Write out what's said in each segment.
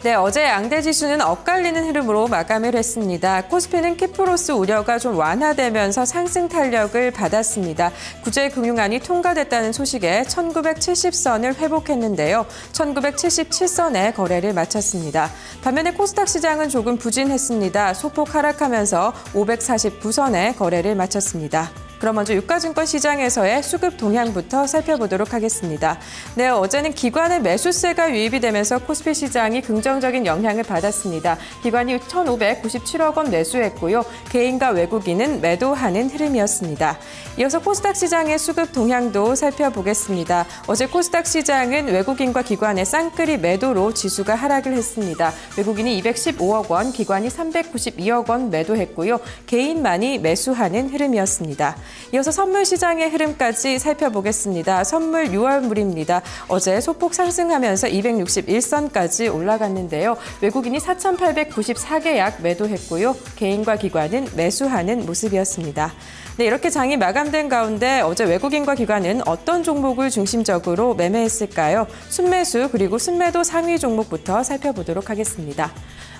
네, 어제 양대 지수는 엇갈리는 흐름으로 마감을 했습니다. 코스피는 키프로스 우려가 좀 완화되면서 상승 탄력을 받았습니다. 구제금융안이 통과됐다는 소식에 1970선을 회복했는데요. 1977선에 거래를 마쳤습니다. 반면에 코스닥 시장은 조금 부진했습니다. 소폭 하락하면서 549선에 거래를 마쳤습니다. 그럼 먼저 유가증권 시장에서의 수급 동향부터 살펴보도록 하겠습니다. 네, 어제는 기관의 매수세가 유입이 되면서 코스피 시장이 긍정적인 영향을 받았습니다. 기관이 1,597억 원 매수했고요. 개인과 외국인은 매도하는 흐름이었습니다. 이어서 코스닥 시장의 수급 동향도 살펴보겠습니다. 어제 코스닥 시장은 외국인과 기관의 쌍끌이 매도로 지수가 하락을 했습니다. 외국인이 215억 원, 기관이 392억 원 매도했고요. 개인만이 매수하는 흐름이었습니다. 이어서 선물 시장의 흐름까지 살펴보겠습니다. 선물 6월물입니다. 어제 소폭 상승하면서 261선까지 올라갔는데요. 외국인이 4,894계약 매도했고요. 개인과 기관은 매수하는 모습이었습니다. 네, 이렇게 장이 마감된 가운데 어제 외국인과 기관은 어떤 종목을 중심적으로 매매했을까요? 순매수 그리고 순매도 상위 종목부터 살펴보도록 하겠습니다.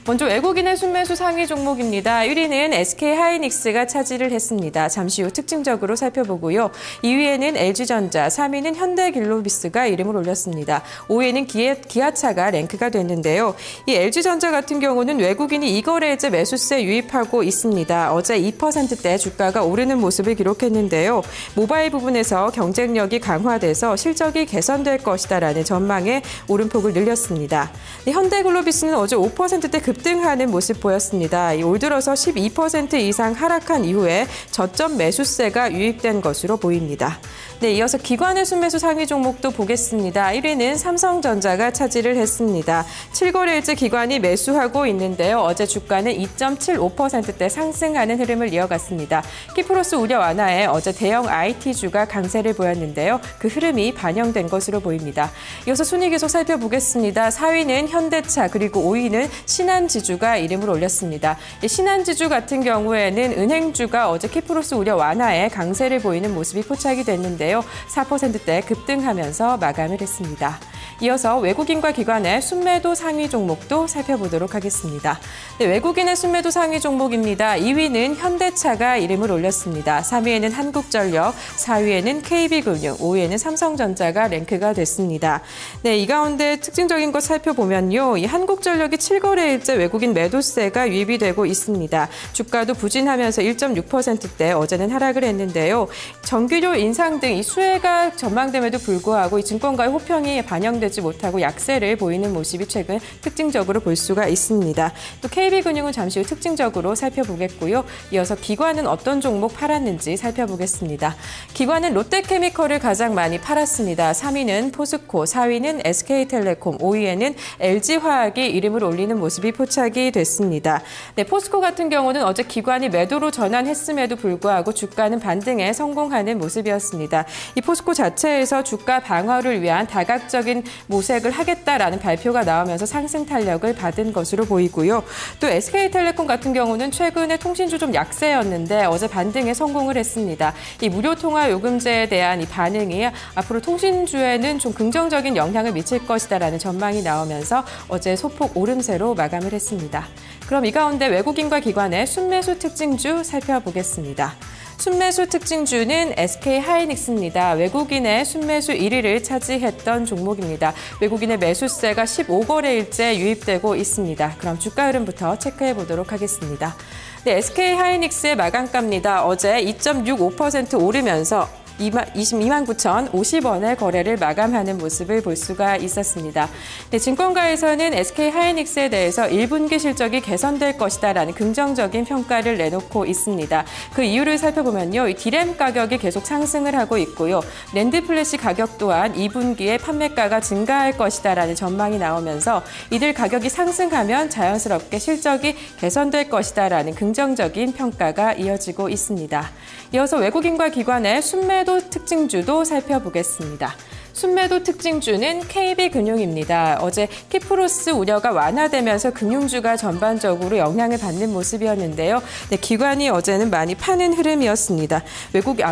먼저 외국인의 순매수 상위 종목입니다. 1위는 SK하이닉스가 차지를 했습니다. 잠시 후 특징적으로 살펴보고요. 2위에는 LG전자, 3위는 현대글로비스가 이름을 올렸습니다. 5위에는 기아차가 랭크가 됐는데요. 이 LG전자 같은 경우는 외국인이 이거래제 매수세 유입하고 있습니다. 어제 2%대 주가가 오르는 모습을 기록했는데요. 모바일 부분에서 경쟁력이 강화돼서 실적이 개선될 것이다라는 전망에 오름폭을 늘렸습니다. 현대글로비스는 어제 5%대 급등하는 모습 보였습니다. 올 들어서 12% 이상 하락한 이후에 저점 매수세가 유입된 것으로 보입니다. 네, 이어서 기관의 순매수 상위 종목도 보겠습니다. 1위는 삼성전자가 차지를 했습니다. 7거래일째 기관이 매수하고 있는데요. 어제 주가는 2.75%대 상승하는 흐름을 이어갔습니다. 키프로스 우려 완화에 어제 대형 IT주가 강세를 보였는데요. 그 흐름이 반영된 것으로 보입니다. 이어서 순위 계속 살펴보겠습니다. 4위는 현대차 그리고 5위는 신한지주가 이름을 올렸습니다. 신한지주 같은 경우에는 은행주가 어제 키프로스 우려 완화에 강세를 보이는 모습이 포착이 됐는데요. 4%대 급등하면서 마감을 했습니다. 이어서 외국인과 기관의 순매도 상위 종목도 살펴보도록 하겠습니다. 네, 외국인의 순매도 상위 종목입니다. 2위는 현대차가 이름을 올렸습니다. 3위에는 한국전력, 4위에는 KB금융, 5위에는 삼성전자가 랭크가 됐습니다. 네, 이 가운데 특징적인 것 살펴보면요. 이 한국전력이 7거래일째 외국인 매도세가 유입이 되고 있습니다. 주가도 부진하면서 1.6%대 어제는 하락을 했는데요. 전기료 인상 등 이 수혜가 전망됨에도 불구하고 이 증권가의 호평이 반영되지 못하고 약세를 보이는 모습이 최근 특징적으로 볼 수가 있습니다. 또 KB금융은 잠시 후 특징적으로 살펴보겠고요. 이어서 기관은 어떤 종목 팔았는지 살펴보겠습니다. 기관은 롯데케미컬을 가장 많이 팔았습니다. 3위는 포스코, 4위는 SK텔레콤, 5위에는 LG화학이 이름을 올리는 모습이 포착이 됐습니다. 네, 포스코 같은 경우는 어제 기관이 매도로 전환했음에도 불구하고 주가는 반등에 성공하는 모습이었습니다. 이 포스코 자체에서 주가 방어를 위한 다각적인 모색을 하겠다라는 발표가 나오면서 상승 탄력을 받은 것으로 보이고요. 또 SK텔레콤 같은 경우는 최근에 통신주 좀 약세였는데 어제 반등에 성공을 했습니다. 이 무료 통화 요금제에 대한 이 반응이 앞으로 통신주에는 좀 긍정적인 영향을 미칠 것이다라는 전망이 나오면서 어제 소폭 오름세로 마감을 했습니다. 그럼 이 가운데 외국인과 기관의 순매수 특징주 살펴보겠습니다. 순매수 특징주는 SK하이닉스입니다. 외국인의 순매수 1위를 차지했던 종목입니다. 외국인의 매수세가 15거래일째 유입되고 있습니다. 그럼 주가 흐름부터 체크해 보도록 하겠습니다. 네, SK하이닉스의 마감가입니다. 어제 2.65% 오르면서 22만 9,050원의 거래를 마감하는 모습을 볼 수가 있었습니다. 네, 증권가에서는 SK하이닉스에 대해서 1분기 실적이 개선될 것이다라는 긍정적인 평가를 내놓고 있습니다. 그 이유를 살펴보면요. 이 디램 가격이 계속 상승을 하고 있고요. 낸드 플래시 가격 또한 2분기에 판매가가 증가할 것이다라는 전망이 나오면서 이들 가격이 상승하면 자연스럽게 실적이 개선될 것이다라는 긍정적인 평가가 이어지고 있습니다. 이어서 외국인과 기관의 순매도 특징주도 살펴보겠습니다. 순매도 특징주는 KB금융입니다. 어제 키프로스 우려가 완화되면서 금융주가 전반적으로 영향을 받는 모습이었는데요. 네, 기관이 어제는 많이 파는 흐름이었습니다.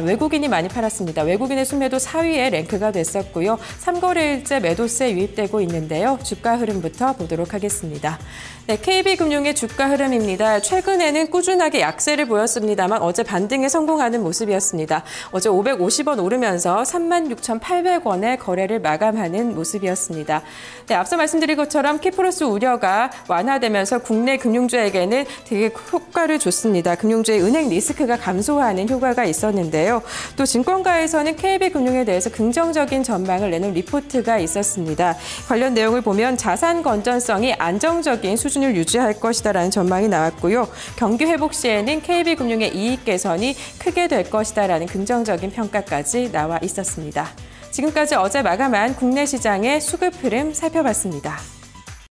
외국인이 많이 팔았습니다. 외국인의 순매도 4위에 랭크가 됐었고요. 3거래일째 매도세 유입되고 있는데요. 주가 흐름부터 보도록 하겠습니다. 네, KB금융의 주가 흐름입니다. 최근에는 꾸준하게 약세를 보였습니다만 어제 반등에 성공하는 모습이었습니다. 어제 550원 오르면서 36,800원에 거래를 마감하는 모습이었습니다. 네, 앞서 말씀드린 것처럼 키프로스 우려가 완화되면서 국내 금융주에게는 되게 효과를 줬습니다. 금융주의 은행 리스크가 감소하는 효과가 있었는데요. 또 증권가에서는 KB금융에 대해서 긍정적인 전망을 내놓은 리포트가 있었습니다. 관련 내용을 보면 자산 건전성이 안정적인 수준을 유지할 것이다라는 전망이 나왔고요. 경기 회복 시에는 KB금융의 이익 개선이 크게 될 것이다라는 긍정적인 평가까지 나와 있었습니다. 지금까지 어제 마감한 국내 시장의 수급 흐름 살펴봤습니다.